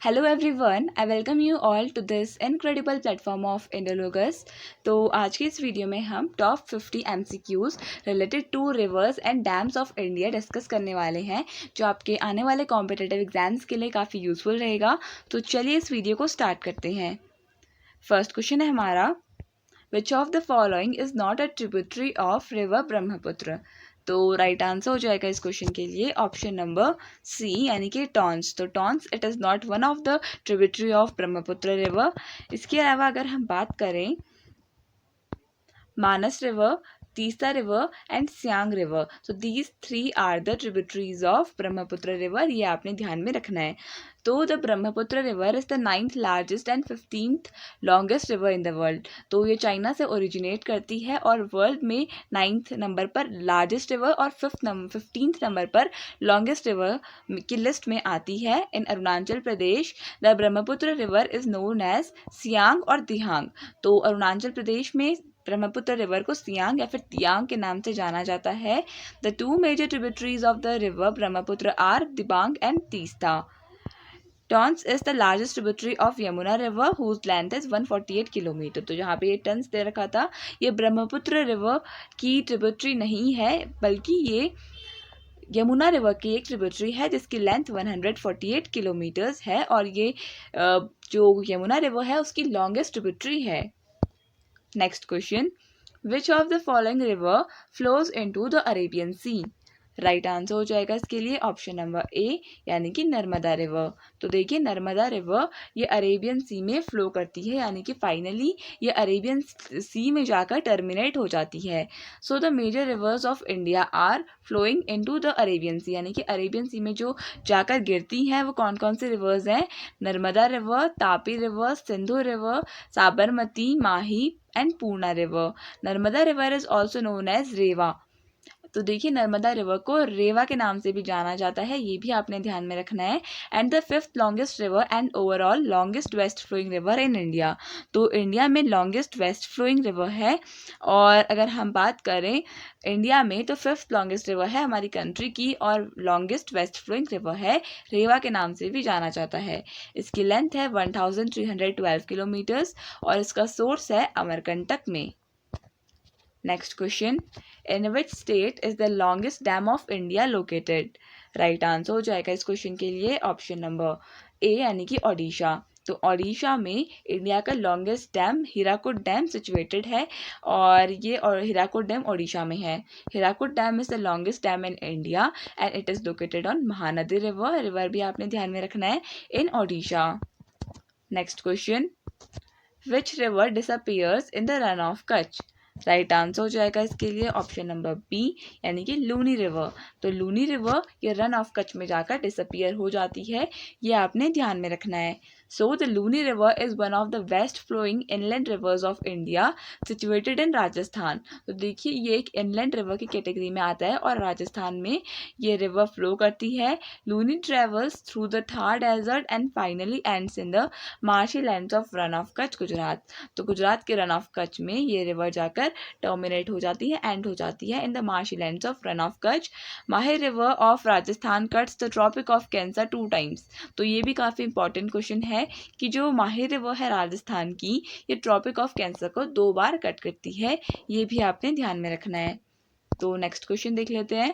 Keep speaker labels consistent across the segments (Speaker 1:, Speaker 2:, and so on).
Speaker 1: Hello everyone, I welcome you all to this incredible platform of Indologus. तो आज की इस वीडियो में हम top 50 MCQs related to rivers and dams of India discuss करने वाले हैं, जो आपके आने वाले कॉम्पिटिटिव एग्जाम्स के लिए काफ़ी यूजफुल रहेगा। तो चलिए इस वीडियो को स्टार्ट करते हैं। फर्स्ट क्वेश्चन है हमारा, विच of the following is not a tributary of river Brahmaputra. तो राइट आंसर हो जाएगा इस क्वेश्चन के लिए ऑप्शन नंबर सी, यानी कि टॉन्स। तो Tons it is not one of the tributary of Brahmaputra river. इसके अलावा अगर हम बात करें Manas river, Teesta river and Siang river, so these three are the tributaries of Brahmaputra river. ये आपने ध्यान में रखना है। तो the Brahmaputra river is the 9th largest and 15th longest river in the world. तो ये चाइना से ओरिजिनेट करती है और वर्ल्ड में 9th नंबर पर लार्जेस्ट रिवर और 15th नंबर पर लॉन्गेस्ट रिवर की लिस्ट में आती है। In Arunachal Pradesh the Brahmaputra river is known as Siang और दिहांग। तो अरुणाचल प्रदेश में ब्रह्मपुत्र रिवर को सियांग या फिर तियांग के नाम से जाना जाता है। The two major tributaries of the river Brahmaputra are Dibang and Teesta. Tons is the largest tributary of Yamuna river whose length is 148 kilometre. तो जहाँ पे ये टन्स दे रखा था, ये ब्रह्मपुत्र रिवर की ट्रिब्यूटरी नहीं है, बल्कि ये यमुना रिवर की एक ट्रिब्यूटरी है जिसकी लेंथ 148 किलोमीटर्स है, और ये जो यमुना रिवर है उसकी लॉन्गेस्ट ट्रिब्यूटरी है। Next question, which of the following river flows into the Arabian sea. Right answer हो जाएगा इसके लिए ऑप्शन नंबर ए, यानी कि नर्मदा रिवर। तो देखिए नर्मदा रिवर ये अरेबियन सी में फ्लो करती है, यानी कि फाइनली ये अरेबियन सी में जाकर टर्मिनेट हो जाती है। So the major rivers of India are flowing into the Arabian sea, यानी कि अरेबियन सी में जो जाकर गिरती हैं वो कौन कौन से रिवर्स हैं? Narmada river, Tapi river, Sindhu river, Sabarmati, Mahi and Purna river. Narmada river is also known as Reva. तो देखिए नर्मदा रिवर को रेवा के नाम से भी जाना जाता है, ये भी आपने ध्यान में रखना है। And the 5th longest river and overall longest west flowing river in India. तो इंडिया में लॉन्गेस्ट वेस्ट फ्लोइंग रिवर है। और अगर हम बात करें इंडिया में, तो 5th लॉन्गेस्ट रिवर है हमारी कंट्री की, और लॉन्गेस्ट वेस्ट फ्लोइंग रिवर है, रेवा के नाम से भी जाना जाता है। इसकी लेंथ है 1312 किलोमीटर्स और इसका सोर्स है अमरकंटक में। Next question, in which state is the longest dam of India located. Right answer हो जाएगा इस क्वेश्चन के लिए ऑप्शन नंबर ए, यानी कि ओडिशा। तो ओडिशा में इंडिया का longest dam Hirakud dam situated है, और ये हीराकुड डैम ओडिशा में है। Hirakud dam is the longest dam in India and it is located on Mahanadi river. River भी आपने ध्यान में रखना है, in Odisha. Next question, which river disappears in the Rann of Kutch. Right answer हो जाएगा इसके लिए ऑप्शन नंबर बी, यानी कि लूनी रिवर। तो लूनी रिवर ये रन ऑफ कच्छ में जाकर डिसअपियर हो जाती है, ये आपने ध्यान में रखना है। So the Luni river is one of the west flowing inland rivers of India situated in Rajasthan. तो देखिए ये एक इनलैंड रिवर की कैटेगरी में आता है और राजस्थान में ये रिवर फ्लो करती है। Luni travels through the Thar desert and finally ends in the marshy lands of Rann of Kutch Gujarat. तो गुजरात के रन ऑफ कच्छ में ये रिवर जाकर टर्मिनेट हो जाती है, एंड हो जाती है in the marshy lands of Rann of Kutch. Mahi river of Rajasthan cuts the tropic of cancer 2 times. तो ये भी काफ़ी इंपॉर्टेंट क्वेश्चन है कि जो माहिर रिवर है राजस्थान की, ये ट्रॉपिक ऑफ कैंसर को 2 बार कट करती है, ये भी आपने ध्यान में रखना है। तो नेक्स्ट क्वेश्चन देख लेते हैं,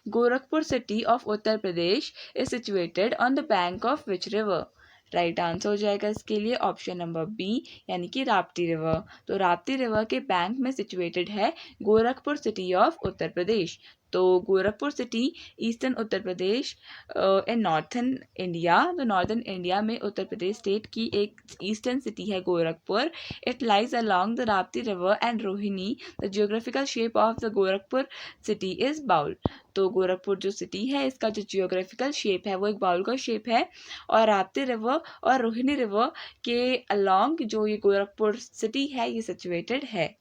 Speaker 1: Gorakhpur city of Uttar Pradesh is situated on the bank of which river. Right answer हो जाएगा इसके लिए ऑप्शन नंबर बी, यानी कि राप्ती रिवर। तो राप्ती रिवर के बैंक में सिचुएटेड है गोरखपुर सिटी ऑफ उत्तर प्रदेश। तो Gorakhpur city eastern Uttar Pradesh in northern India. तो नॉर्दर्न इंडिया में उत्तर प्रदेश स्टेट की एक ईस्टर्न सिटी है Gorakhpur. It lies along the Rapti river and Rohini. The geographical shape of the Gorakhpur city is bowl. तो गोरखपुर जो सिटी है इसका जो जियोग्राफिकल शेप है वो एक बाउल का शेप है, और राप्ती रिवर और रोहिणी रिवर के अलॉन्ग जो ये गोरखपुर सिटी है ये सिचुएटेड है।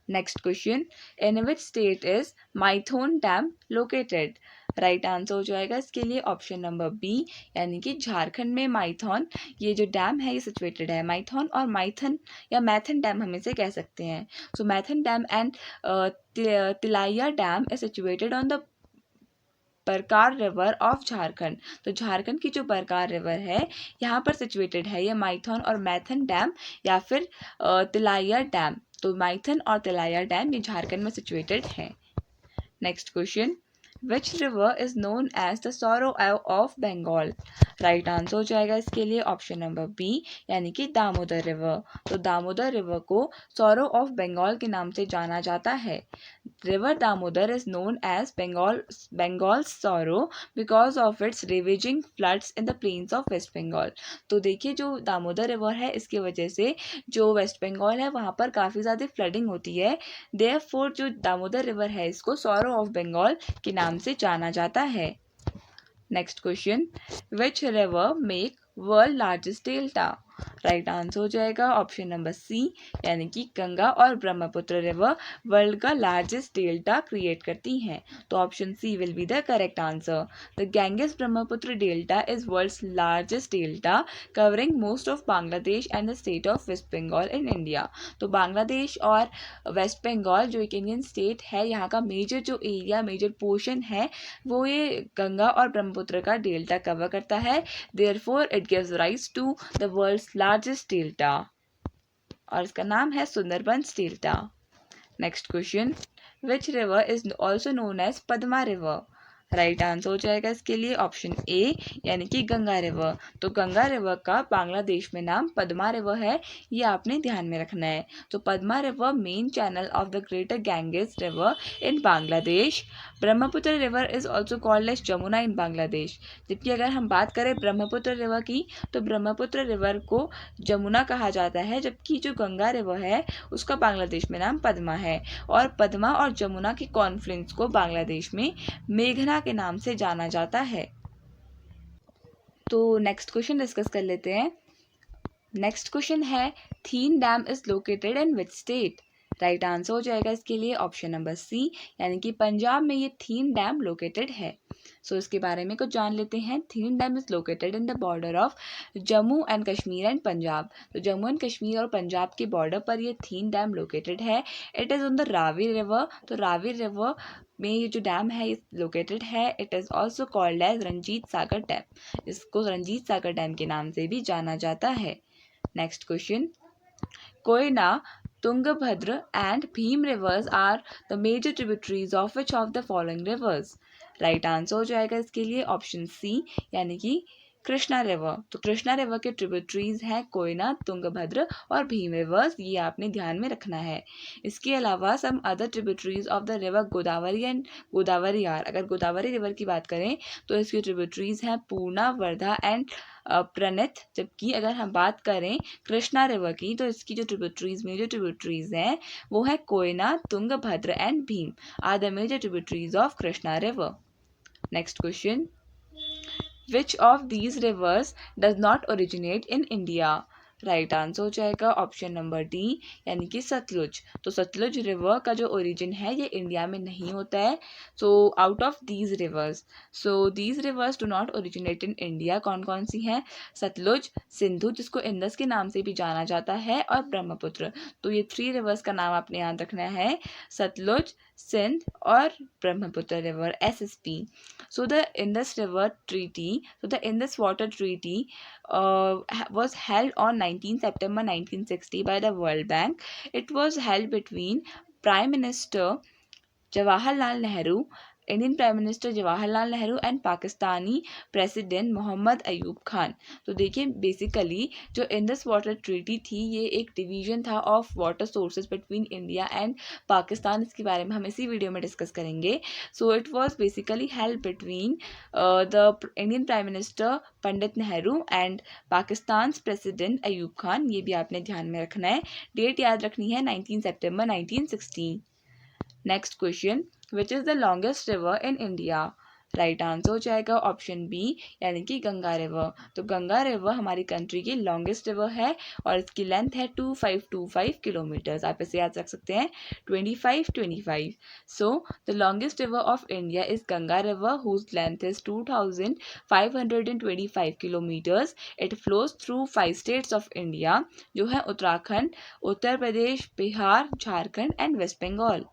Speaker 1: Next question, in which state is Maithon dam located. Right answer हो जाएगा इसके लिए ऑप्शन नंबर बी, यानी कि झारखंड में माइथोन ये जो डैम है ये सिचुएटेड है। माइथोन और माइथन या मैथन डैम हम इसे कह सकते हैं। So Maithon dam and Tilaiya dam is situated on the Barakar river of Jharkhand. तो झारखंड की जो परकार रिवर है यहाँ पर सिचुएटेड है ये माइथन और मैथन डैम या फिर तिलाइया डैम। तो माइथन और तिलाइया डैम ये झारखंड में सिचुएटेड है। Next question, which river is known as the sorrow of Bengal. Right answer हो जाएगा इसके लिए ऑप्शन नंबर बी यानी कि दामोदर रिवर। तो दामोदर रिवर को सॉरो ऑफ बंगाल के नाम से जाना जाता है। River Damodar is known as Bengal's sorrow because of its ravaging floods in the plains of West Bengal। तो देखिए जो दामोदर रिवर है इसकी वजह से जो वेस्ट बंगाल है वहाँ पर काफ़ी ज़्यादा फ्लडिंग होती है। देयरफॉर जो दामोदर रिवर है इसको सॉरो ऑफ बंगाल के नाम से जाना जाता है। Next question, which river make world largest delta. Right answer हो जाएगा ऑप्शन नंबर सी यानी कि गंगा और ब्रह्मपुत्र रिवर वर्ल्ड का लार्जेस्ट डेल्टा क्रिएट करती हैं। तो option C will be the correct answer. The Ganges Brahmaputra delta is world's largest delta covering most of Bangladesh and the state of West Bengal in India. तो बांग्लादेश और waste Bengal जो एक इंडियन स्टेट है यहाँ का मेजर जो एरिया मेजर पोर्शन है वो ये गंगा और ब्रह्मपुत्र का डेल्टा कवर करता है। Therefore it gives rise to the world's largest delta और इसका नाम है Sundarbans delta. Next question, which river is also known as Padma river. Right answer हो जाएगा इसके लिए ऑप्शन ए यानी कि गंगा रिवर। तो गंगा रिवर का बांग्लादेश में नाम पद्मा रिवर है, ये आपने ध्यान में रखना है। तो Padma river main channel of the greater Ganges river in Bangladesh. Brahmaputra river is also called as Jamuna in Bangladesh. जबकि अगर हम बात करें ब्रह्मपुत्र रिवर की तो ब्रह्मपुत्र रिवर को जमुना कहा जाता है, जबकि जो गंगा रिवर है उसका बांग्लादेश में नाम पद्मा है। और पद्मा और जमुना के कॉन्फ्लुएंस को बांग्लादेश में मेघना के नाम से जाना जाता है। तो नेक्स्ट क्वेश्चन डिस्कस कर लेते हैं। नेक्स्ट क्वेश्चन है, Thein dam is located in which state. Right answer हो जाएगा इसके लिए ऑप्शन नंबर सी यानी कि पंजाब में ये थीन डैम लोकेटेड है। सो इसके बारे में कुछ जान लेते हैं। Thein dam is located in the border of Jammu and Kashmir and Punjab. तो जम्मू एंड कश्मीर और पंजाब के बॉर्डर पर ये थीन डैम लोकेटेड है। It is on the Ravi river. तो रावी रिवर में ये जो डैम है ये लोकेटेड है। It is also called as Ranjit Sagar dam. इसको रंजीत सागर डैम के नाम से भी जाना जाता है। Next question, Koyna, Tungabhadra and Bhim rivers are the major tributaries of which of the following rivers? Right answer हो जाएगा इसके लिए ऑप्शन सी यानी कि कृष्णा रिवर। तो कृष्णा रिवर के ट्रिब्यूटरीज हैं कोयना, तुंगभद्र और भीम रिवर्स, ये आपने ध्यान में रखना है। इसके अलावा some other tributaries of the river Godavari and Godavari are. अगर गोदावरी रिवर की बात करें तो इसकी ट्रिब्यूटरीज हैं पूर्णा, वर्धा एंड प्रणित। जबकि अगर हम बात करें कृष्णा रिवर की तो इसकी जो ट्रिब्यूटरीज मेजर ट्रिब्यूटरीज हैं वो है Koyna, Tungabhadra and Bhima are the major tributaries of Krishna river. Next question, which of these rivers does not originate in India. Right answer हो जाएगा ऑप्शन नंबर डी यानी कि सतलुज। तो सतलुज रिवर का जो ओरिजिन है ये इंडिया में नहीं होता है। So out of these reverse, so these rivers do not originate in India. कौन कौन सी हैं? सतलुज, सिंधु जिसको इंदस के नाम से भी जाना जाता है, और ब्रह्मपुत्र। तो ये 3 रिवर्स का नाम आपने याद रखना है, सतलुज, सिंध और Brahmaputra river, SSP। So the Indus River Treaty, so the Indus Water Treaty was held on 19 September 1960 by the World Bank. It was held between Prime Minister Jawaharlal Nehru, Indian prime minister Jawaharlal Nehru and Pakistani president Mohammad Ayub Khan. तो देखिए basically जो Indus water treaty थी ये एक division था of water sources between India and Pakistan. इसके बारे में हम इसी वीडियो में डिस्कस करेंगे। So it was basically held between the Indian prime minister Pandit Nehru and Pakistan president Ayub Khan. ये भी आपने ध्यान में रखना है। डेट याद रखनी है 19 सितंबर 1960। Next question, which is the longest river in India. Right answer हो जाएगा ऑप्शन बी यानी कि गंगा रिवर। तो गंगा रिवर हमारी कंट्री की लॉन्गेस्ट रिवर है और इसकी लेंथ है 2525 किलोमीटर्स। आप इसे याद रख सकते हैं 2525। So the longest river of India is Ganga river whose length is 2525 kilometres. It flows through 5 states of India जो है Uttarakhand, Uttar Pradesh, Bihar, Jharkhand and West Bengal.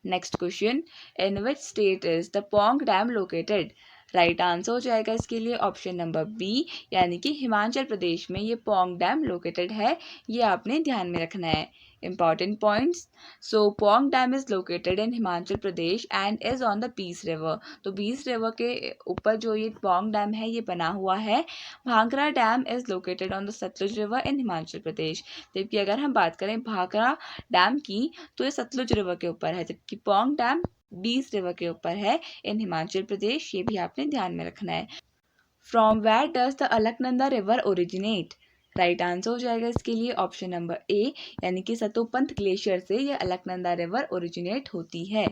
Speaker 1: Next question, in which state is the Pong dam located? Right answer हो जाएगा इसके लिए ऑप्शन नंबर बी, यानी कि हिमाचल प्रदेश में ये पोंग डैम लोकेटेड है, ये आपने ध्यान में रखना है। Important points. So Pong Dam is located in Himachal Pradesh and is on the Peace River. तो Peace River के ऊपर जो ये Pong Dam है ये बना हुआ है। Bhakra dam is located on the Sutlej river in Himachal Pradesh. जबकि अगर हम बात करें भाखरा डैम की तो ये सतलुज रिवर के ऊपर है, जबकि पोंग डैम बीस रिवर के ऊपर है इन हिमाचल प्रदेश, ये भी आपने ध्यान में रखना है। From where does the Alaknanda river originate? Right answer हो जाएगा इसके लिए ऑप्शन नंबर ए, यानी कि सतोपंत ग्लेशियर से यह अलकनंदा रिवर ओरिजिनेट होती है।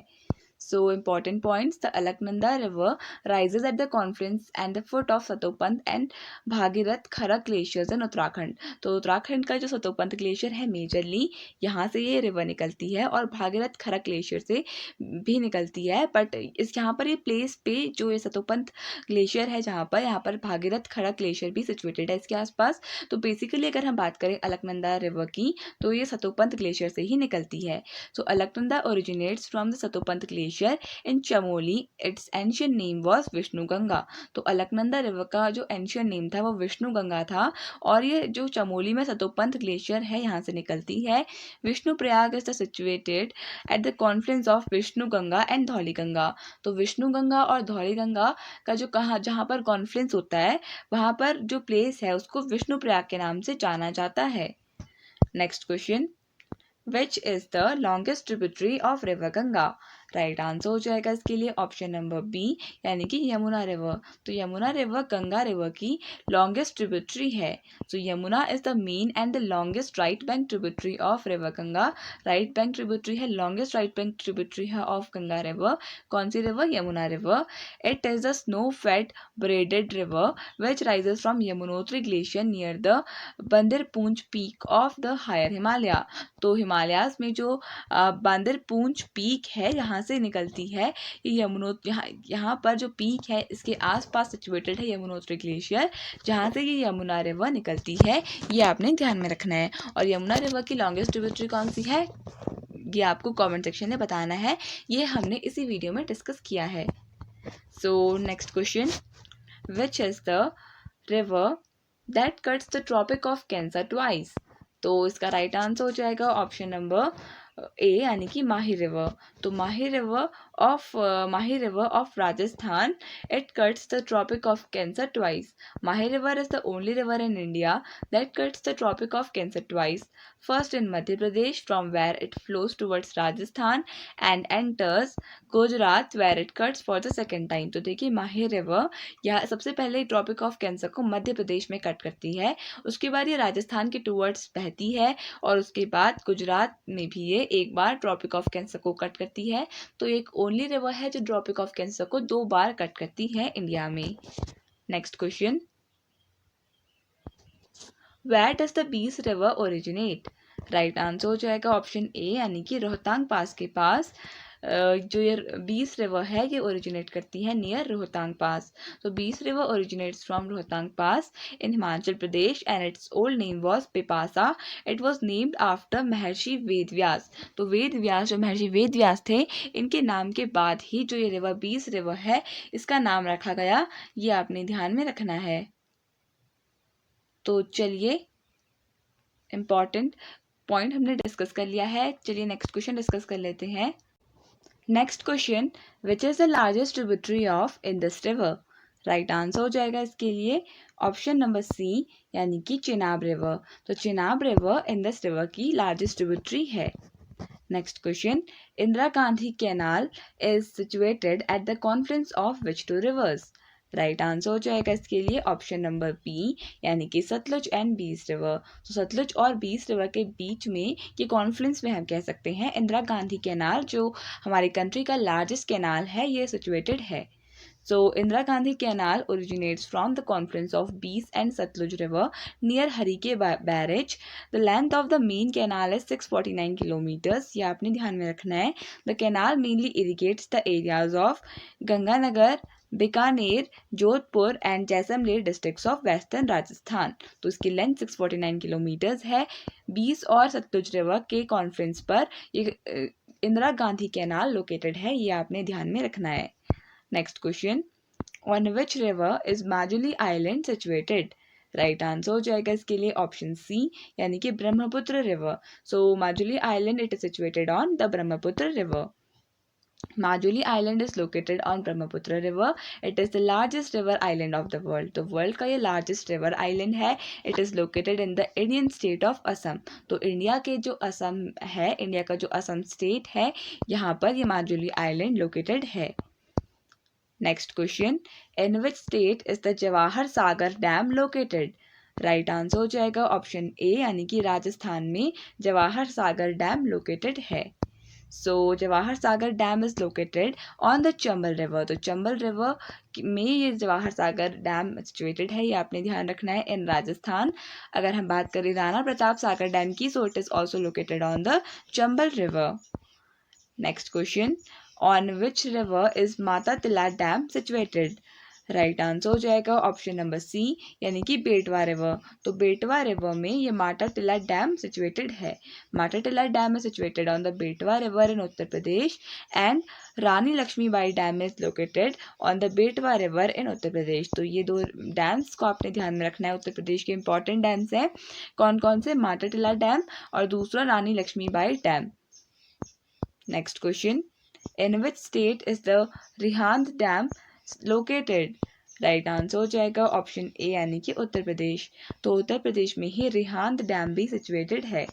Speaker 1: So important points, the Alaknanda river rises at the confluence and the foot of Satopant and Bhagirath Khara glaciers in Uttarakhand. तो उत्तराखंड का जो सतोपंत ग्लेशियर है मेजरली यहाँ से ये रिवर निकलती है और भागीरथ खरा ग्लेशियर से भी निकलती है, बट इस यहाँ पर ये प्लेस पे जो ये सतोपंत ग्लेशियर है जहाँ पर यहाँ पर भागीरथ खरा ग्लेशियर भी सिचुएटेड है इसके आसपास। तो बेसिकली अगर हम बात करें अलकनंदा रिवर की तो ये सतोपंत ग्लेशियर से ही निकलती है। So Alaknanda originates from the Satopanth glacier in Chamoli, its ancient name was Vishnu Ganga. तो अलकनंदा रिवर का जो एंशियंट नेम था वो विष्णु गंगा था, और ये जो चमोली में सतोपंत ग्लेशियर है यहाँ से निकलती है। Vishnu Prayag is the situated at the confluence of Vishnu Ganga and Dhauli Ganga. तो विष्णु गंगा और धौली गंगा का जो कहाँ जहाँ पर कॉन्फ्लुएंस होता है वहाँ पर जो प्लेस है उसको विष्णु प्रयाग के नाम से जाना जाता है। Next question, which is the longest tributary of river Ganga? Right answer हो जाएगा इसके लिए ऑप्शन नंबर बी, यानी कि यमुना रिवर। तो यमुना रिवर गंगा रिवर की लॉन्गेस्ट ट्रिब्यूटरी है। So Yamuna is the main and the longest right bank tributary of river Ganga. Right bank tributary है, लॉन्गेस्ट राइट बैंक ट्रिब्यूटरी है ऑफ गंगा रिवर। कौन सी river? Yamuna river. It is the snow fed braided river which rises from Yamunotri glacier near the Bandarpunch peak of the higher Himalaya. तो Himalayas में जो बंदरपूंज peak है यहाँ से निकलती है ये यहाँ पर जो पीक है इसके आसपास सिचुएटेड है यमुनोत्री ग्लेशियर, जहाँ से ये यमुना रिवर निकलती है, ये आपने ध्यान में रखना है। और यमुना रिवर की लॉन्गेस्ट ट्रिब्यूटरी कौन सी है ये आपको कमेंट सेक्शन में बताना है, ये हमने इसी वीडियो में डिस्कस किया है। So next question, which is the river that cuts the tropic of cancer twice? तो इसका राइट आंसर हो जाएगा ऑप्शन नंबर ए, यानी कि माही रिवर। तो Mahi river of Rajasthan, it cuts the tropic of cancer twice. Mahi river is the only river in India that cuts the tropic of cancer twice, first in Madhya Pradesh from where it flows towards Rajasthan and enters Gujarat where it cuts for the second time. तो देखिए माही river यह सबसे पहले tropic of cancer को मध्य प्रदेश में cut करती है, उसके बाद ये राजस्थान के टुवर्ड्स बहती है और उसके बाद गुजरात में भी ये एक बार ट्रॉपिक ऑफ कैंसर को कट करती है। तो एक ओनली रिवर है जो ट्रॉपिक ऑफ कैंसर को 2 बार कट करती है इंडिया में। Next question, where does the Beas river originate? Right answer हो जाएगा ऑप्शन ए, यानी कि रोहतांग पास के पास जो ये बीस रिवर है ये ओरिजिनेट करती है नियर रोहतांग पास। तो Beas river originates from Rohtang pass in Himachal Pradesh and its old name was Pipasa. It was named after Maharshi Ved व्यास। तो वेद व्यास जो महर्षि वेद व्यास थे इनके नाम के बाद ही जो ये रिवर बीस रिवर है इसका नाम रखा गया, ये आपने ध्यान में रखना है। तो चलिए इम्पॉर्टेंट पॉइंट हमने डिस्कस कर लिया है, चलिए नेक्स्ट क्वेश्चन डिस्कस कर लेते हैं। Next question, which is the largest tributary of Indus river? Right answer हो जाएगा इसके लिए ऑप्शन नंबर सी, यानी कि चिनाब रिवर। तो चिनाब रिवर इंडस रिवर की लार्जेस्ट ट्रिब्यूटरी है। Next question, Indira Gandhi canal is situated at the confluence of which two rivers? Right answer हो जाएगा इसके लिए ऑप्शन नंबर बी, यानी कि सतलुज एंड बीस रिवर। तो सतलुज और बीस रिवर के बीच में ये कॉन्फ्लुएंस में हम कह सकते हैं इंदिरा गांधी कैनाल जो हमारी कंट्री का लार्जेस्ट कैनाल है ये सिचुएटेड है। So Indira Gandhi Canal originates from the confluence of Beas and Satluj River near Harike Barrage. The length of the main canal is 649 kilometers. ये आपने ध्यान में रखना है। The canal mainly irrigates the areas of Ganganagar, Bikaner, Jodhpur and Jaisalmer districts of western Rajasthan. तो इसकी length 649 kilometres है। बीस और सतलुज रिवर के कॉन्फ्लुएंस पर ये इंदिरा गांधी कैनाल लोकेटेड है, ये आपने ध्यान में रखना है। Next question, on which river is Majuli island situated? Right answer हो जाएगा इसके लिए ऑप्शन सी, यानी कि Brahmaputra river. So Majuli island it is situated on the Brahmaputra river. Majuli Island is located on Brahmaputra River. It is the largest river island of the world. तो world का ये largest river island है. It is located in the Indian state of Assam. तो India के जो असम है, India का जो असम स्टेट है, यहाँ पर ये माजुली आइलैंड लोकेटेड है. Next question, in which state is the Jawahar Sagar dam located? Right answer हो जाएगा ऑप्शन ए, यानी कि राजस्थान में जवाहर सागर डैम लोकेटेड है. So Jawahar Sagar dam is located on the Chambal river. तो चंबल रिवर में ये जवाहर सागर डैम सिचुएटेड है, ये आपने ध्यान रखना है, इन राजस्थान. अगर हम बात करें राणा प्रताप सागर डैम की, so it is also located on the Chambal river. Next question, on which river is माता तिला डैम सिचुएटेड? राइट आंसर हो जाएगा ऑप्शन नंबर सी, यानी कि बेटवा रिवर. तो बेटवा रिवर में ये माता टिला डैम सिचुएटेड है. Mata Tila dam is situated on the Betwa river in Uttar Pradesh and Rani Laxmibai dam is located on the Betwa river in Uttar Pradesh. तो ये दो डैम्स को आपने ध्यान में रखना है. उत्तर प्रदेश के इंपॉर्टेंट डैम्स हैं. कौन कौन से? माता टिला डैम और दूसरा Rani Laxmibai dam. Next question, in which state is the Rihand dam located? Right answer हो जाएगा ऑप्शन ए, यानी कि उत्तर प्रदेश. तो उत्तर प्रदेश में ही रिहांद डैम भी सिचुएटेड है.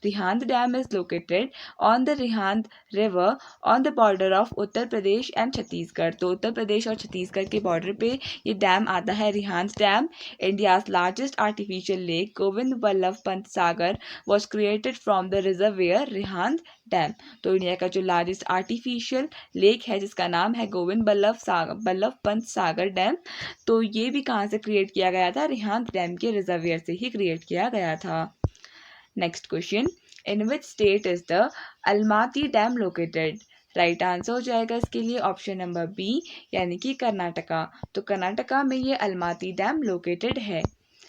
Speaker 1: Rihand dam is located on the Rihand river on the border of Uttar Pradesh and Chhattisgarh. तो उत्तर प्रदेश और छत्तीसगढ़ के बॉर्डर पे ये डैम आता है, Rihand dam. India's largest artificial lake Govind Ballabh Pant Sagar was created from the reservoir Rihand dam. तो इंडिया का जो लार्जेस्ट आर्टिफिशियल लेक है, जिसका नाम है गोविंद बल्लभ पंत सागर डैम, तो ये भी कहाँ से क्रिएट किया गया था? रिहांद डैम के रिजर्वेयर से ही क्रिएट किया गया था. Next question, in which state is the Almaty dam located? Right answer हो जाएगा इसके लिए ऑप्शन नंबर बी, यानी कि कर्नाटका. तो कर्नाटका में ये अलमाती डैम लोकेटेड है.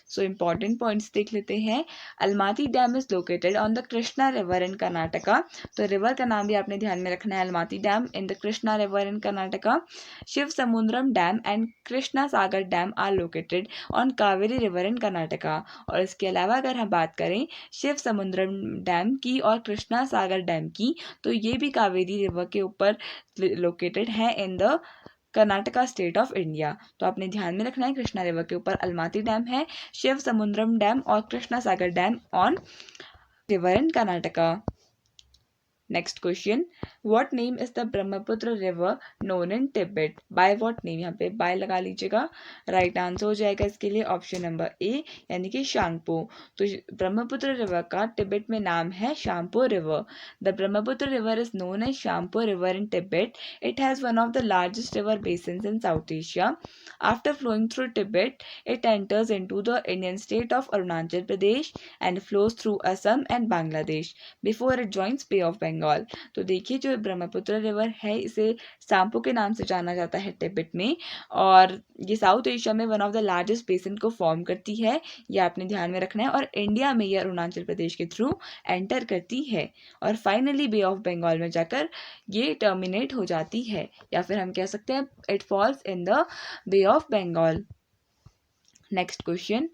Speaker 1: सो इम्पॉर्टेंट पॉइंट्स देख लेते हैं. Almaty dam is located on the Krishna river in Karnataka. तो रिवर का नाम भी आपने ध्यान में रखना है, Almatti dam in the Krishna river in Karnataka. Shiva Samudram dam and Krishna Sagar dam are located on Kaveri river in Karnataka. और इसके अलावा अगर हम बात करें शिव समुद्रम डैम की और कृष्णा सागर डैम की, तो ये भी कावेरी रिवर के ऊपर लोकेटेड है in the Karnataka state of India. तो आपने ध्यान में रखना है, कृष्णा रिवर के ऊपर अलमाती डैम है, शिव समुद्रम डैम और Krishna Sagar dam on river in Karnataka. Next question, what name is the Brahmaputra river known in Tibet? By what name? यहाँ पे बाय लगा लीजिएगा. राइट आंसर हो जाएगा इसके लिए ऑप्शन नंबर ए, यानी कि शांगपो. तो ब्रह्मपुत्र रिवर का तिब्बत में नाम है Tsangpo river. The Brahmaputra river is known as Tsangpo river in Tibet. It has one of the largest river basins in South Asia. After flowing through Tibet, it enters into the Indian state of Arunachal Pradesh and flows through Assam and Bangladesh before it joins Bay of Bengal. तो देखिए, जो Brahmaputra river है, इसे सांपो के नाम से जाना जाता है तिब्बत में, और ये साउथ एशिया में one of the largest basin को फॉर्म करती है. ये आपने ध्यान में रखना है. और इंडिया में ये अरुणाचल प्रदेश के थ्रू एंटर करती है और फाइनली बे ऑफ बंगाल में जाकर ये टर्मिनेट हो जाती है, या फिर हम कह सकते हैं it falls in the bay of Bengal. Next question,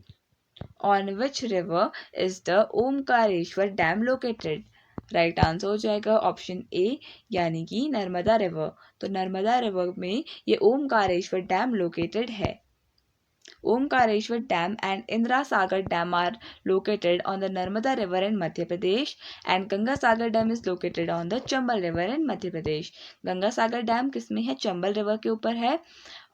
Speaker 1: on which river is the Omkareshwar dam located? Right answer हो जाएगा ऑप्शन ए, यानी कि नर्मदा रिवर. तो नर्मदा रिवर में ये ओमकारेश्वर डैम लोकेटेड है. Omkareshwar Dam and Indira Sagar Dam are located on the Narmada River in Madhya Pradesh, and Ganga Sagar Dam is located on the Chambal River in Madhya Pradesh. Ganga Sagar Dam किस में है? Chambal river के ऊपर है.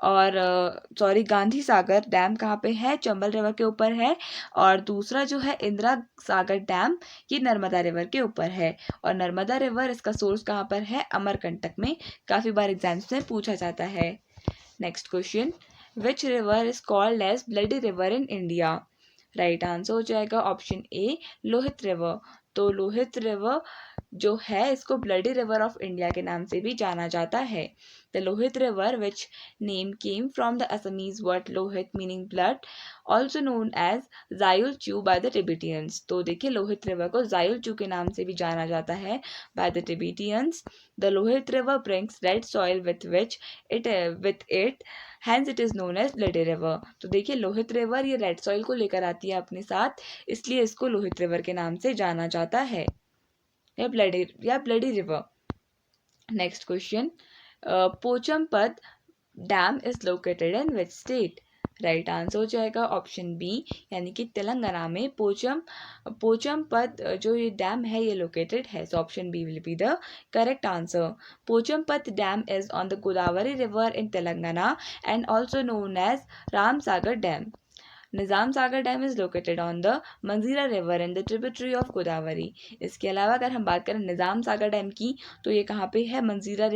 Speaker 1: और Gandhi Sagar dam कहाँ पे है? चंबल रिवर के ऊपर है. और दूसरा जो है इंदिरा सागर डैम, ये नर्मदा रिवर के ऊपर है. और नर्मदा रिवर, इसका सोर्स कहाँ पर है? अमरकंटक में. काफ़ी बार एग्जाम्स में पूछा जाता है. Next question, which river is called as bloody river in India? Right answer हो जाएगा ऑप्शन ए, लोहित रिवर. तो लोहित रिवर जो है, इसको ब्लडी रिवर ऑफ इंडिया के नाम से भी जाना जाता है. The Lohit River, which name came from the Assamese word Lohit meaning blood, also known as Zayul Chu by the Tibetans. तो देखिए लोहित रिवर को जायुल चू के नाम से भी जाना जाता है by the Tibetans. The Lohit River brings red soil with it, hence it is known as Bloody River. तो देखिए लोहित रिवर ये रेड सॉइल को लेकर आती है अपने साथ, इसलिए इसको लोहित रिवर के नाम से जाना जाता है, या bloody river. Next question, Pochampad dam is located in which state? Right answer हो जाएगा ऑप्शन बी, यानी कि तेलंगाना में पोचमपत जो ये डैम है ये लोकेटेड है. So option B will be the correct answer. Pochampad dam is on the Godavari river in Telangana and also known as Ram Sagar dam. Nizam Sagar dam is located on the Manjira river in the tributary of Godavari. इसके अलावा अगर हम बात करें निज़ाम Sagar dam की, तो ये कहाँ पे है? मंजीरा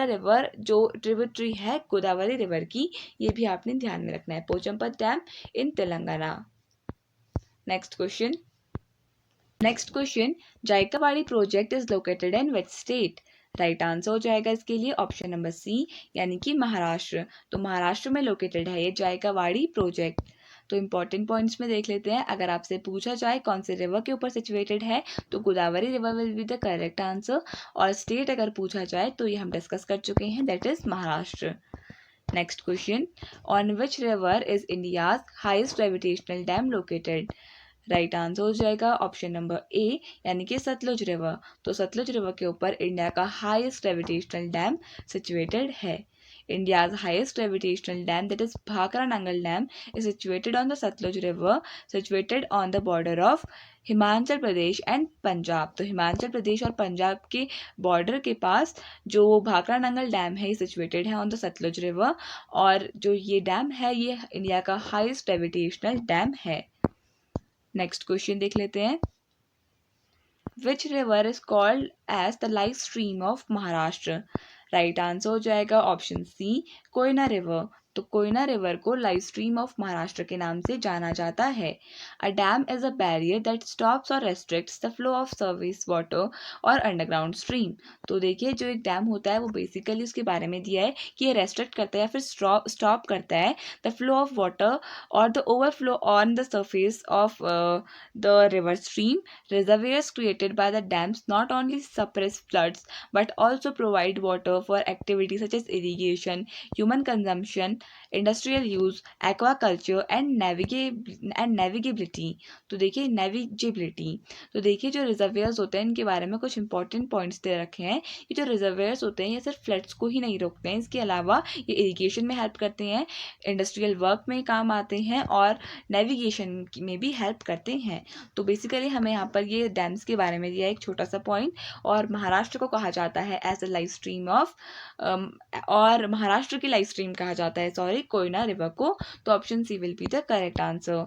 Speaker 1: रिवर जो ट्रिब्यूटरी है गोदावरी रिवर की, ये भी आपने ध्यान में रखना है. Pochampad dam in Telangana. Next question, Jayakwadi project is located in which state? Right answer हो जाएगा इसके लिए ऑप्शन नंबर सी, यानी कि महाराष्ट्र. तो महाराष्ट्र में लोकेटेड है ये जायकावाड़ी प्रोजेक्ट. तो इंपॉर्टेंट पॉइंट्स में देख लेते हैं. अगर आपसे पूछा जाए कौन से रिवर के ऊपर सिचुएटेड है, तो Godavari river will be the correct answer. और स्टेट अगर पूछा जाए तो ये हम डिस्कस कर चुके हैं, that is Maharashtra. Next question, on which river is India's highest gravitational dam located? Right answer हो जाएगा ऑप्शन नंबर ए, यानी कि सतलुज रिवर. तो सतलुज रिवर के ऊपर इंडिया का हाईएस्ट ग्रेविटेशनल डैम सिचुएटेड है. India's highest gravitational dam, that is Bhakra Nangal Dam, is situated on the Satluj River, situated on the border of Himachal Pradesh and Punjab. तो हिमाचल प्रदेश और पंजाब के बॉर्डर के पास जो भाखड़ा नंगल डैम है ये सिचुएटेड है ऑन द सतलुज रिवर. और जो ये डैम है ये इंडिया का हाईएस्ट ग्रेविटेशनल डैम है. नेक्स्ट क्वेश्चन देख लेते हैं. Which river is called as the life stream of Maharashtra? Right answer हो जाएगा ऑप्शन सी, कोयना रिवर. तो कोयना रिवर को लाइफ स्ट्रीम ऑफ महाराष्ट्र के नाम से जाना जाता है. A dam is a barrier that stops और restricts the flow of surface water और अंडरग्राउंड स्ट्रीम. तो देखिए जो एक डैम होता है वो बेसिकली उसके बारे में दिया है कि ये रेस्ट्रिक्ट करता है या फिर स्टॉप करता है द फ्लो ऑफ वाटर और the overflow on the surface of the river stream. Reservoirs created by the dams not only suppress floods but also provide water for activities such as irrigation, human consumption, industrial use, aquaculture and navigability. तो देखिए navigability. तो देखिए जो रिजर्वेयर्स होते हैं इनके बारे में कुछ इंपॉर्टेंट पॉइंट्स दे रखे हैं. ये जो रिजर्वेयर्स होते हैं ये सिर्फ फ्लड्स को ही नहीं रोकते हैं, इसके अलावा ये इरिगेशन में हेल्प करते हैं, इंडस्ट्रियल वर्क में काम आते हैं और नेविगेशन में भी हेल्प करते हैं. तो बेसिकली हमें यहाँ पर ये डैम्स के बारे में दिया एक छोटा सा पॉइंट. और महाराष्ट्र को कहा जाता है as a life stream of और महाराष्ट्र की लाइफ स्ट्रीम कहा जाता है कोयना रिवर को. तो option C will be the correct answer.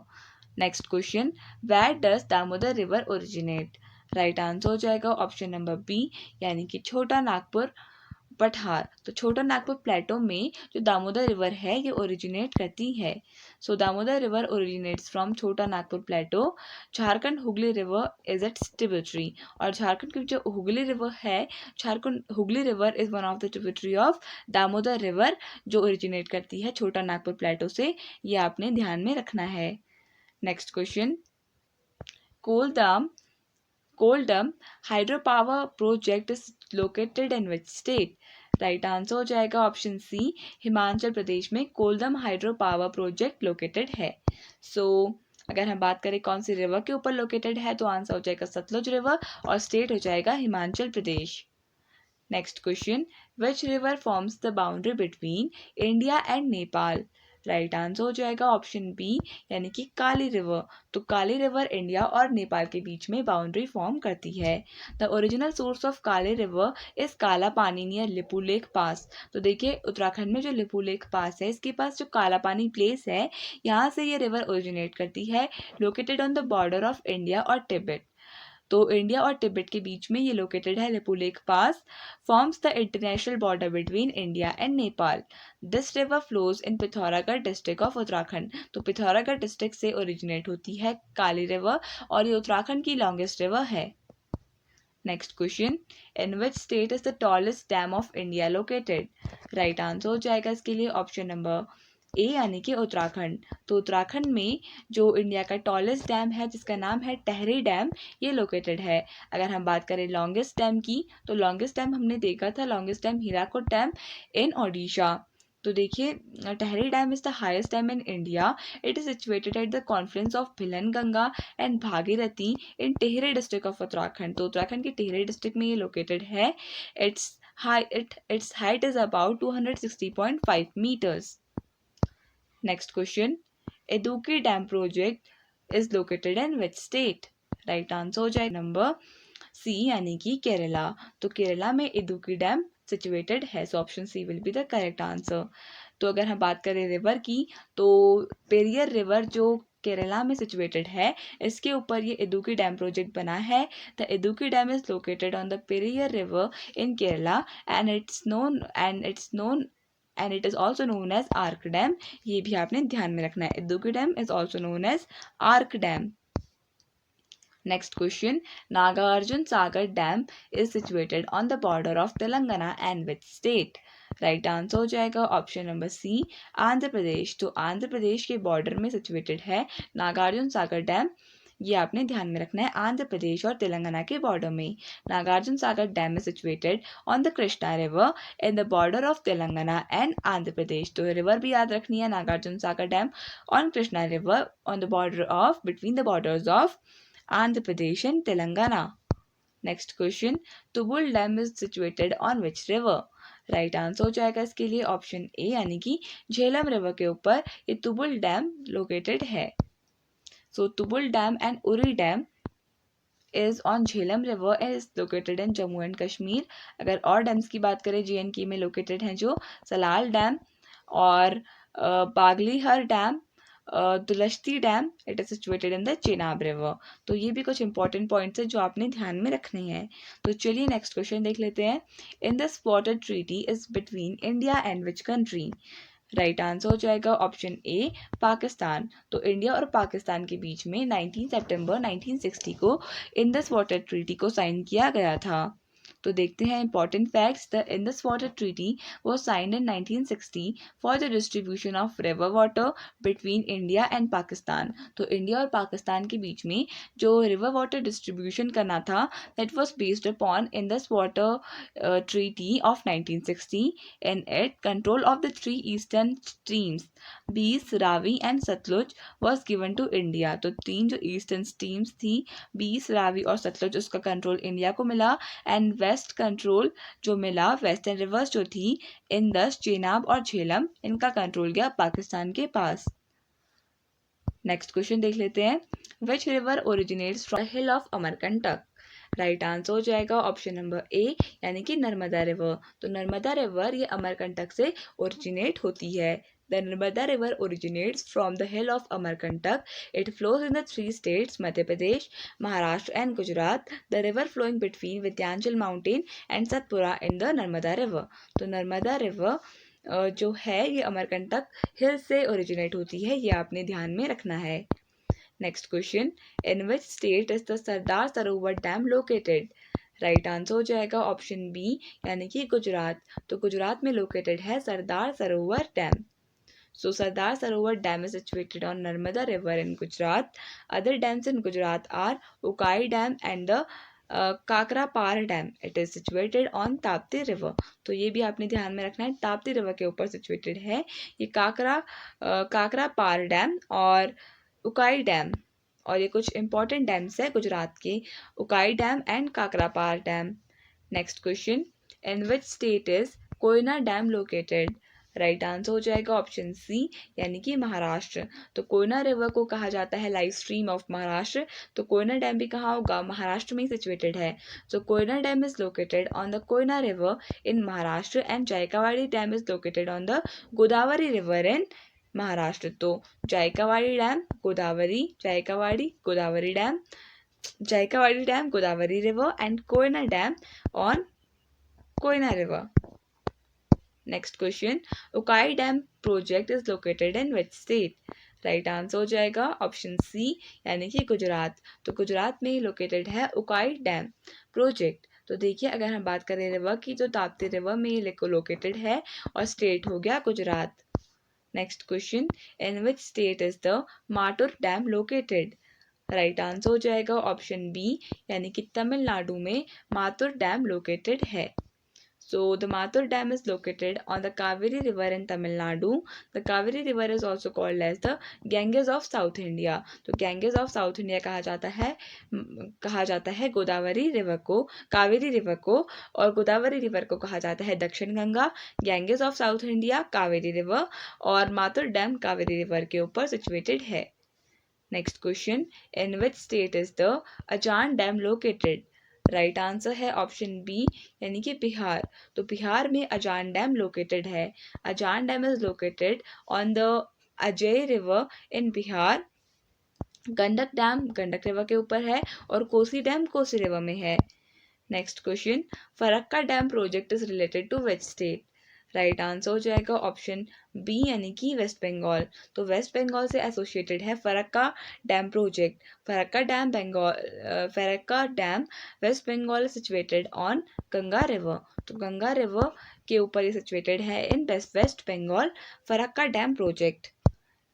Speaker 1: Next question, where does Damodar river originate? Right answer हो जाएगा ऑप्शन नंबर बी, यानी कि छोटा नागपुर पठार. तो छोटा नागपुर प्लेटो में जो दामोदर रिवर है ये ओरिजिनेट करती है. So Damodar river originates from Chota Nagpur plateau. Jharkhand Hooghly river is its tributary. और झारखंड की जो हुगली रिवर है, Jharkhand Hooghly river is one of the tributary of Damodar river जो ओरिजिनेट करती है छोटा नागपुर प्लेटो से. ये आपने ध्यान में रखना है. Next question, Koldam hydro power project is located in which state? Right answer हो जाएगा ऑप्शन सी, हिमाचल प्रदेश में Koldam hydro power project located है. सो अगर हम बात करें कौन सी रिवर के ऊपर लोकेटेड है तो आंसर हो जाएगा सतलुज रिवर और स्टेट हो जाएगा Himachal Pradesh. Next question, which river forms the boundary between India and Nepal? Right answer हो जाएगा ऑप्शन बी, यानी कि काली रिवर. तो काली रिवर इंडिया और नेपाल के बीच में बाउंड्री फॉर्म करती है. The original source of Kali river is काला पानी नियर लिपुलेख पास. तो देखिए उत्तराखंड में जो लिपुलेख पास है इसके पास जो काला पानी प्लेस है यहाँ से ये रिवर ओरिजिनेट करती है, located on the border of India और तिब्बत. तो इंडिया और तिब्बत के बीच में ये लोकेटेड है Lipulekh pass. Forms the international border between India and Nepal. This river flows in Pithoragarh district of Uttarakhand. तो पिथौरागढ़ डिस्ट्रिक्ट से ओरिजिनेट होती है काली रिवर और ये उत्तराखंड की लॉन्गेस्ट रिवर है. Next question, in which state is the tallest dam of India located? Right answer हो जाएगा इसके लिए ऑप्शन नंबर ए यानी कि उत्तराखंड। तो उत्तराखंड में जो इंडिया का टॉलेस्ट डैम है जिसका नाम है टेहरी डैम, ये लोकेटेड है। अगर हम बात करें लॉन्गेस्ट डैम की, तो लॉन्गेस्ट डैम हमने देखा था, लॉन्गेस्ट डैम हीराकुद डैम इन ओडिशा। तो देखिए Tehri dam is the highest dam in India. It is situated at the confluence of villain Ganga and Bhagirathi in Tehri district of Uttarakhand. तो उत्तराखंड के टिहरी डिस्ट्रिक्ट में ये लोकेटेड है। its height is about 260.5 meters. Next question, Iduki Dam project is located in which state? Right answer हो जाए number C यानी कि केरला। तो केरला में इदुकी डैम सिचुएटेड है, so option C will be the correct answer. तो अगर हम बात करें रिवर की, तो पेरियर रिवर जो केरला में सिचुएटेड है, इसके ऊपर ये इदुकी डैम प्रोजेक्ट बना है। The Idukki dam is located on the Periyar river in Kerala and it is also known as arch dam. ये भी आपने ध्यान में रखना है, Idukki dam is also known as arch dam. Next question, Nagarjun Sagar Dam is situated on the border of Telangana and which state? Right answer हो जाएगा option number सी, आंध्र प्रदेश। तो आंध्र प्रदेश के बॉर्डर में सिचुएटेड है नागार्जुन सागर डैम। ये आपने ध्यान में रखना है, आंध्र प्रदेश और तेलंगाना के बॉर्डर में। Nagarjun Sagar dam is situated on the Krishna river in the border of Telangana and Andhra Pradesh. तो रिवर भी याद रखनी है, Nagarjun Sagar dam on Krishna river on the border of between the borders of Andhra Pradesh and Telangana. Next question, Tubul Dam is situated on which river? Right answer हो जाएगा इसके लिए option A यानी कि झेलम रिवर के ऊपर ये तुबुल डैम लोकेटेड है। So Tulbul dam and Uri dam is on Jhelum River and is located in Jammu and Kashmir. अगर और डैम्स की बात करें JNK में लोकेटेड हैं जो सलाल डैम और Baglihar dam, Dulhasti dam, it is situated in the Chenab river. तो ये भी कुछ इंपॉर्टेंट पॉइंट्स है जो आपने ध्यान में रखने हैं। तो चलिए नेक्स्ट क्वेश्चन देख लेते हैं। In this water treaty is between India and which country? Right answer हो जाएगा ऑप्शन ए पाकिस्तान। तो इंडिया और पाकिस्तान के बीच में 19 सितंबर 1960 को इंडस वाटर ट्रीटी को साइन किया गया था। तो देखते हैं important facts. The Indus water treaty was signed in 1960 for the distribution of river water between India and Pakistan. तो इंडिया और पाकिस्तान के बीच में जो रिवर वाटर डिस्ट्रीब्यूशन करना था, that was based upon Indus water treaty of 1960 and it control of the three eastern streams Beas, Ravi and Sutlej was given to India. तो तीन जो ईस्टर्न स्ट्रीम्स थी, बीस, रावी और सतलुज, उसका कंट्रोल इंडिया को मिला। एंड वेस्ट कंट्रोल जो मिला, वेस्टर्न रिवर्स जो थी इंदस, चेनाब और झेलम, इनका कंट्रोल गया पाकिस्तान के पास। नेक्स्ट क्वेश्चन देख लेते हैं। Which river originates from the hill of Amarkantak? Right answer हो जाएगा ऑप्शन नंबर ए यानी कि नर्मदा रिवर। तो नर्मदा रिवर ये अमरकंटक से ओरिजिनेट होती है। The Narmada River originates from the hill of Amarkantak. It flows in the three states, Madhya Pradesh, Maharashtra and Gujarat. The river flowing between Vindhyachal mountain and Satpura in the Narmada River. तो Narmada river जो है ये अमरकंटक हिल से originate होती है, ये आपने ध्यान में रखना है। Next question, in which state is the Sardar Sarovar dam located? Right answer हो जाएगा ऑप्शन बी यानी कि गुजरात। तो गुजरात में लोकेटेड है सरदार Sarovar dam. So Sardar Sarovar Dam is situated on Narmada River in Gujarat. Other dams in Gujarat are Ukai Dam and the Kakrapar dam. It is situated on Tapti river. तो ये भी आपने ध्यान में रखना है, ताप्ती रिवर के ऊपर सिचुएटेड है ये काकरापार डैम और उकाई डैम। और ये कुछ इंपॉर्टेंट डैम्स है गुजरात के, Ukai dam and Kakrapar dam. Next question, in which state is Koyna dam located? Right answer हो जाएगा ऑप्शन सी यानी कि महाराष्ट्र। तो कोयना रिवर को कहा जाता है लाइव स्ट्रीम ऑफ महाराष्ट्र। तो कोयना डैम भी कहाँ होगा, महाराष्ट्र में ही सिचुएटेड है। So Koyna dam is located on the Koyna river in Maharashtra and Jayakwadi dam is located on the Godavari river in Maharashtra. तो Jayakwadi dam, Godavari, Jayakwadi, Godavari dam, Jayakwadi dam, Godavari river and Koyna dam on Koyna river. Next question, Ukai Dam project is located in which state? Right answer हो जाएगा option सी यानी कि गुजरात। तो गुजरात में ही located है Ukai dam project. तो देखिए अगर हम बात करें रिवर की तो ताप्ती रिवर में ही लोकेटेड है और स्टेट हो गया Gujarat. Next question, in which state is the Mettur dam located? Right answer हो जाएगा ऑप्शन बी यानी कि तमिलनाडु में मातुर डैम लोकेटेड है। So the Mathur Dam is located on the Kaveri River in Tamil Nadu. The Kaveri River is also called as the Ganges of South India. तो Ganges of South India कहा जाता है Godavari river को, Kaveri river को, और Godavari river को कहा जाता है Dakshin Ganga. Ganges of South India Kaveri river और माथुर डैम कावेरी रिवर के ऊपर सिचुएटेड है। Next question, in which state is the Ajan dam located? Right answer है ऑप्शन बी यानी कि बिहार। तो बिहार में अजान डैम लोकेटेड है। अजान dam is located on the Ajay river in Bihar. Gandak dam Gandak river के ऊपर है और कोसी डैम कोसी रिवर में है। Next question, Farakka dam project is related to which state? Right answer हो जाएगा ऑप्शन बी यानी कि वेस्ट बंगाल। तो वेस्ट बंगाल से एसोसिएटेड है Farakka dam project. Farakka dam West Bengal situated on Ganga river. तो गंगा रिवर के ऊपर ये सिचुएटेड है in West Bengal Farakka dam project.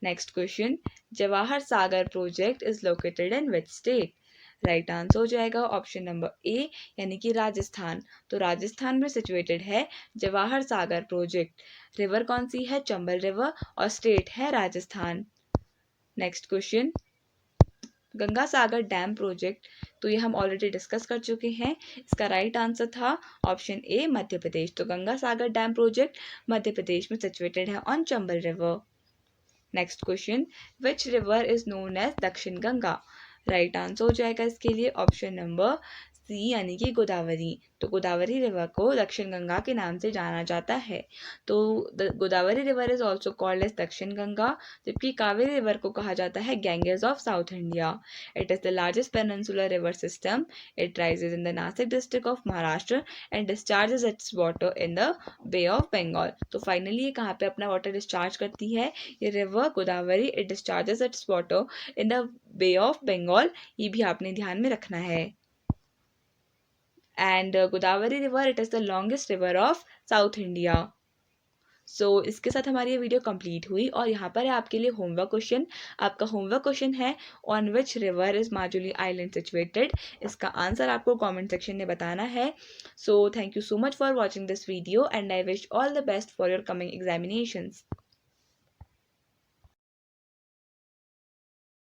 Speaker 1: Next question, Jawahar Sagar project is located in which state? Right answer हो जाएगा ऑप्शन नंबर ए यानी कि राजस्थान। तो राजस्थान में सिचुएटेड है जवाहर सागर प्रोजेक्ट। रिवर कौन सी है? चंबल रिवर और स्टेट है Rajasthan. Next question, Ganga Sagar dam project, तो ये हम ऑलरेडी डिस्कस कर चुके हैं। इसका राइट आंसर था ऑप्शन ए मध्य प्रदेश। तो गंगा सागर डैम प्रोजेक्ट मध्य प्रदेश में सिचुएटेड है on Chambal river. Next question, which river is known as Dakshin Ganga? Right answer हो जाएगा इसके लिए ऑप्शन नंबर सी यानी कि गोदावरी। तो गोदावरी रिवर को दक्षिण गंगा के नाम से जाना जाता है। तो Godavari river is also called as Dakshin Ganga, जबकि कावेरी रिवर को कहा जाता है Ganges of South India. It is the largest peninsular river system. It rises in the Nashik district of Maharashtra and discharges its water in the bay of Bengal. तो फाइनली ये कहाँ पे अपना वाटर डिस्चार्ज करती है? ये river Godavari it discharges its water in the bay of Bengal. ये भी आपने ध्यान में रखना है। And Godavari river it is the longest river of South India. So इसके साथ हमारी ये वीडियो कंप्लीट हुई और यहाँ पर है आपके लिए होमवर्क क्वेश्चन। आपका होमवर्क क्वेश्चन है on which river is Majuli island situated. इसका आंसर आपको कमेंट सेक्शन में बताना है। So thank you so much for watching this video and I wish all the best for your coming examinations.